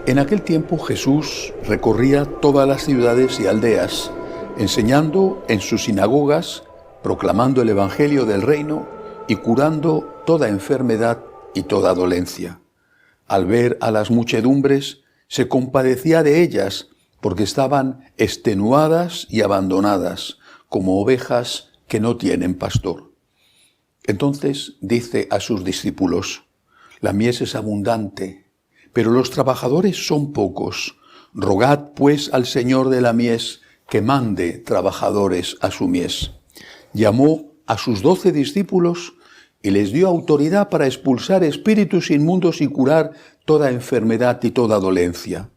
En aquel tiempo Jesús recorría todas las ciudades y aldeas, enseñando en sus sinagogas, proclamando el Evangelio del reino y curando toda enfermedad y toda dolencia. Al ver a las muchedumbres, se compadecía de ellas, porque estaban extenuadas y abandonadas, como ovejas que no tienen pastor. Entonces dice a sus discípulos: la mies es abundante, pero los trabajadores son pocos. Rogad pues al Señor de la mies que mande trabajadores a su mies. Llamó a sus 12 discípulos y les dio autoridad para expulsar espíritus inmundos y curar toda enfermedad y toda dolencia.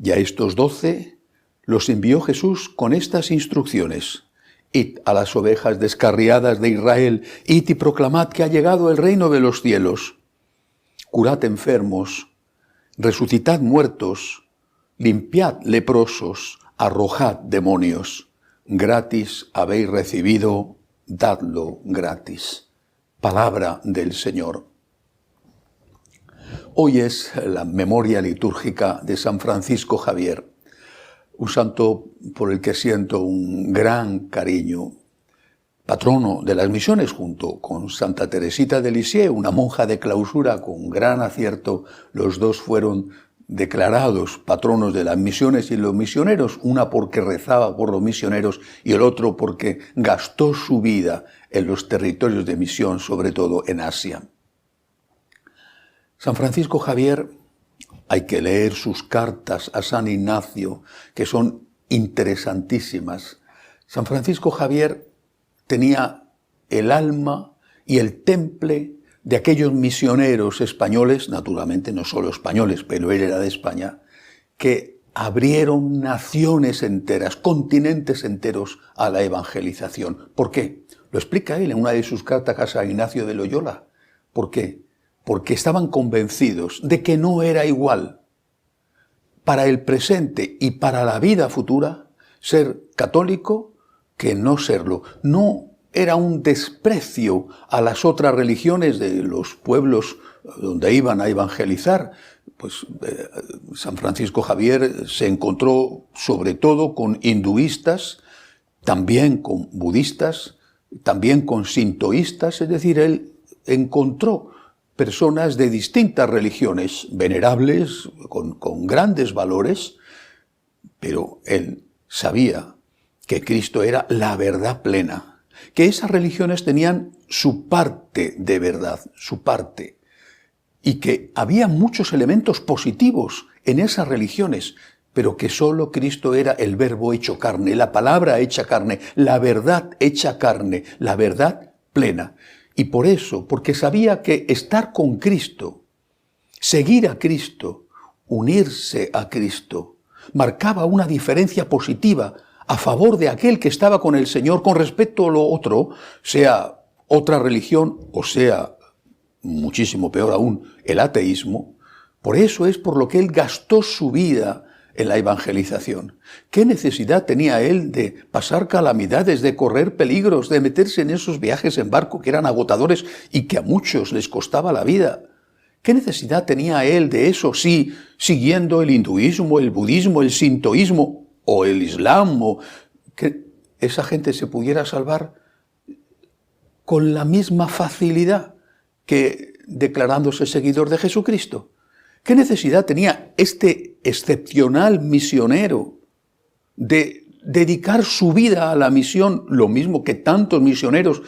Y a estos 12 los envió Jesús con estas instrucciones: id a las ovejas descarriadas de Israel, id y proclamad que ha llegado el reino de los cielos. Curad enfermos, resucitad muertos, limpiad leprosos, arrojad demonios. Gratis habéis recibido, dadlo gratis. Palabra del Señor. Hoy es la memoria litúrgica de San Francisco Javier, un santo por el que siento un gran cariño, patrono de las misiones junto con Santa Teresita de Lisieux, una monja de clausura con gran acierto. Los dos fueron declarados patronos de las misiones y los misioneros, una porque rezaba por los misioneros y el otro porque gastó su vida en los territorios de misión, sobre todo en Asia. San Francisco Javier, hay que leer sus cartas a San Ignacio, que son interesantísimas. San Francisco Javier tenía el alma y el temple de aquellos misioneros españoles, naturalmente no solo españoles, pero él era de España, que abrieron naciones enteras, continentes enteros a la evangelización. ¿Por qué? Lo explica él en una de sus cartas a San Ignacio de Loyola. ¿Por qué? Porque estaban convencidos de que no era igual para el presente y para la vida futura ser católico que no serlo. No era un desprecio a las otras religiones de los pueblos donde iban a evangelizar. Pues San Francisco Javier se encontró sobre todo con hinduistas, también con budistas, también con sintoístas, es decir, él encontró personas de distintas religiones, venerables, con grandes valores, pero él sabía que Cristo era la verdad plena, que esas religiones tenían su parte de verdad, su parte, y que había muchos elementos positivos en esas religiones, pero que solo Cristo era el verbo hecho carne, la palabra hecha carne, la verdad hecha carne, la verdad plena. Y por eso, porque sabía que estar con Cristo, seguir a Cristo, unirse a Cristo, marcaba una diferencia positiva a favor de aquel que estaba con el Señor con respecto a lo otro, sea otra religión o sea, muchísimo peor aún, el ateísmo. Por eso es por lo que él gastó su vida en la evangelización. ¿Qué necesidad tenía él de pasar calamidades, de correr peligros, de meterse en esos viajes en barco que eran agotadores y que a muchos les costaba la vida? ¿Qué necesidad tenía él de eso si siguiendo el hinduismo, el budismo, el sintoísmo o el islam, o que esa gente se pudiera salvar con la misma facilidad que declarándose seguidor de Jesucristo? ¿Qué necesidad tenía este excepcional misionero de dedicar su vida a la misión, lo mismo que tantos misioneros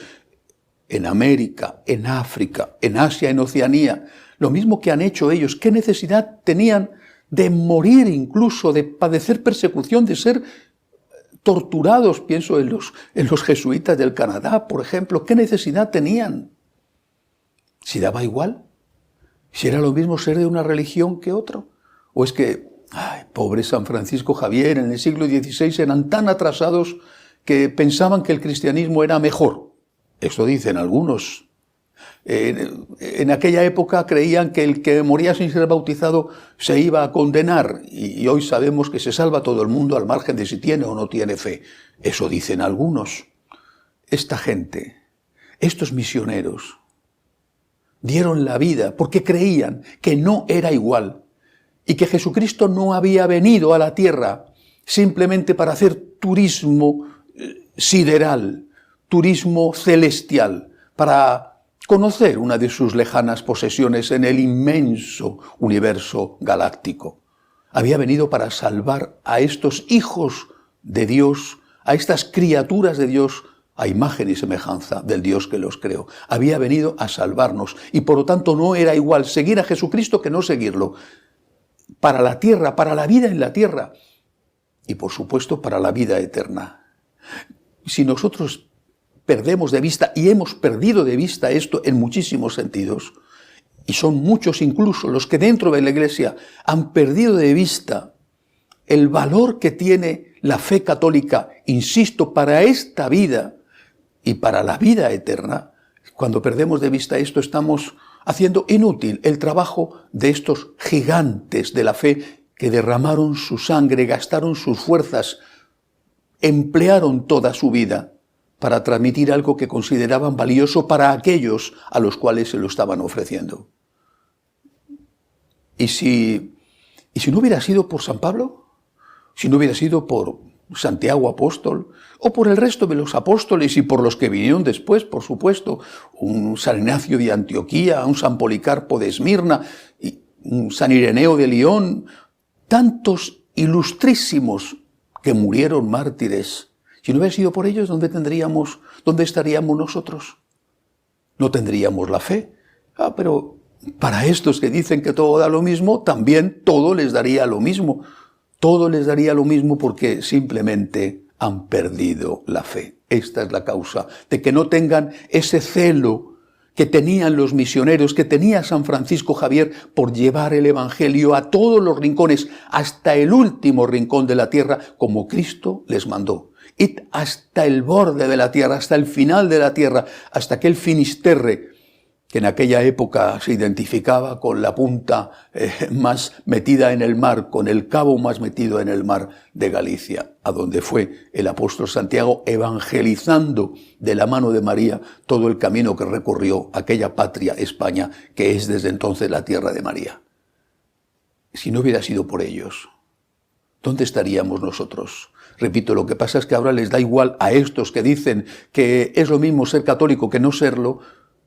en América, en África, en Asia, en Oceanía, lo mismo que han hecho ellos? ¿Qué necesidad tenían de morir incluso, de padecer persecución, de ser torturados? Pienso en los jesuitas del Canadá, por ejemplo. ¿Qué necesidad tenían? ¿Si daba igual? ¿Si era lo mismo ser de una religión que otro? ¿O es que, pobre San Francisco Javier, en el siglo XVI eran tan atrasados que pensaban que el cristianismo era mejor? Eso dicen algunos. En aquella época creían que el que moría sin ser bautizado se iba a condenar, y hoy sabemos que se salva todo el mundo al margen de si tiene o no tiene fe. Eso dicen algunos. Esta gente, estos misioneros, dieron la vida porque creían que no era igual y que Jesucristo no había venido a la tierra simplemente para hacer turismo sideral, turismo celestial, para conocer una de sus lejanas posesiones en el inmenso universo galáctico. Había venido para salvar a estos hijos de Dios, a estas criaturas de Dios, a imagen y semejanza del Dios que los creó. Había venido a salvarnos y por lo tanto no era igual seguir a Jesucristo que no seguirlo. Para la tierra, para la vida en la tierra y por supuesto para la vida eterna. Si nosotros perdemos de vista, y hemos perdido de vista esto en muchísimos sentidos, y son muchos incluso los que dentro de la Iglesia han perdido de vista el valor que tiene la fe católica, insisto, para esta vida y para la vida eterna, cuando perdemos de vista esto estamos haciendo inútil el trabajo de estos gigantes de la fe que derramaron su sangre, gastaron sus fuerzas, emplearon toda su vida para transmitir algo que consideraban valioso para aquellos a los cuales se lo estaban ofreciendo. ¿Y si no hubiera sido por San Pablo? ¿Si no hubiera sido por Santiago apóstol? ¿O por el resto de los apóstoles y por los que vinieron después, por supuesto? Un San Ignacio de Antioquía, un San Policarpo de Esmirna, un San Ireneo de León, tantos ilustrísimos que murieron mártires. Si no hubiera sido por ellos, ¿dónde estaríamos nosotros? No tendríamos la fe. Pero para estos que dicen que todo da lo mismo, también todo les daría lo mismo. Todo les daría lo mismo porque simplemente han perdido la fe. Esta es la causa de que no tengan ese celo que tenían los misioneros, que tenía San Francisco Javier por llevar el Evangelio a todos los rincones, hasta el último rincón de la tierra, como Cristo les mandó. Id hasta el borde de la tierra, hasta el final de la tierra, hasta aquel Finisterre, que en aquella época se identificaba con la punta más metida en el mar, con el cabo más metido en el mar de Galicia, a donde fue el apóstol Santiago evangelizando de la mano de María todo el camino que recorrió aquella patria, España, que es desde entonces la tierra de María. Si no hubiera sido por ellos, ¿dónde estaríamos nosotros? Repito, lo que pasa es que ahora les da igual a estos que dicen que es lo mismo ser católico que no serlo.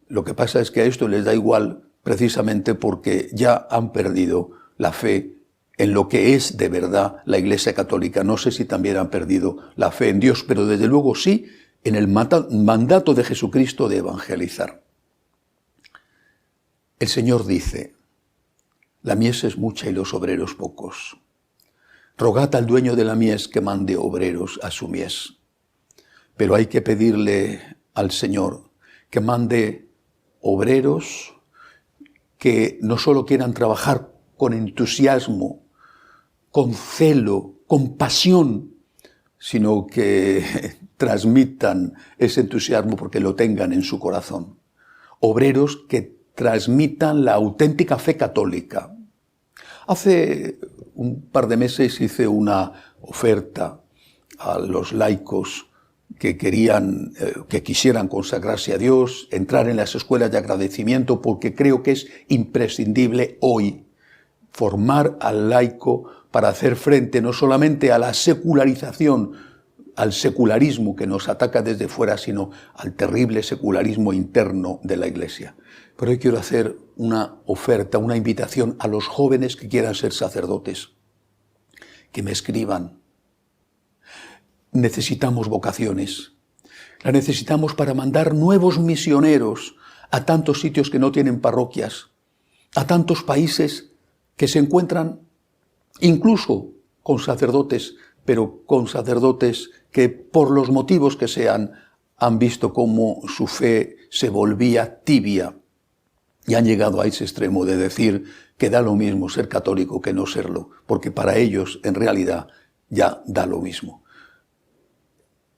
Lo que pasa es que a esto les da igual precisamente porque ya han perdido la fe en lo que es de verdad la Iglesia Católica. No sé si también han perdido la fe en Dios, pero desde luego sí en el mandato de Jesucristo de evangelizar. El Señor dice: la mies es mucha y los obreros pocos. Rogad al dueño de la mies que mande obreros a su mies. Pero hay que pedirle al Señor que mande obreros que no solo quieran trabajar con entusiasmo, con celo, con pasión, sino que transmitan ese entusiasmo porque lo tengan en su corazón. Obreros que transmitan la auténtica fe católica. Hace un par de meses hice una oferta a los laicos que quisieran consagrarse a Dios, entrar en las escuelas de agradecimiento, porque creo que es imprescindible hoy formar al laico para hacer frente no solamente a la secularización, al secularismo que nos ataca desde fuera, sino al terrible secularismo interno de la Iglesia. Pero hoy quiero hacer una oferta, una invitación a los jóvenes que quieran ser sacerdotes, que me escriban. Necesitamos vocaciones. La necesitamos para mandar nuevos misioneros a tantos sitios que no tienen parroquias, a tantos países que se encuentran incluso con sacerdotes, pero con sacerdotes que por los motivos que sean han visto cómo su fe se volvía tibia y han llegado a ese extremo de decir que da lo mismo ser católico que no serlo, porque para ellos en realidad ya da lo mismo.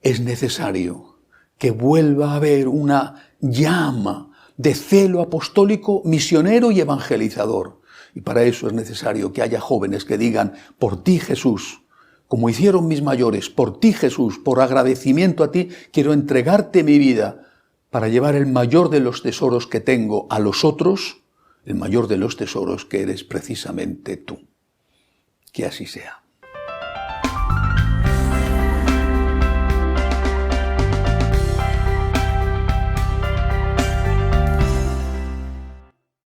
Es necesario que vuelva a haber una llama de celo apostólico, misionero y evangelizador. Y para eso es necesario que haya jóvenes que digan: por ti, Jesús, como hicieron mis mayores, por ti, Jesús, por agradecimiento a ti, quiero entregarte mi vida para llevar el mayor de los tesoros que tengo a los otros, el mayor de los tesoros que eres precisamente tú. Que así sea.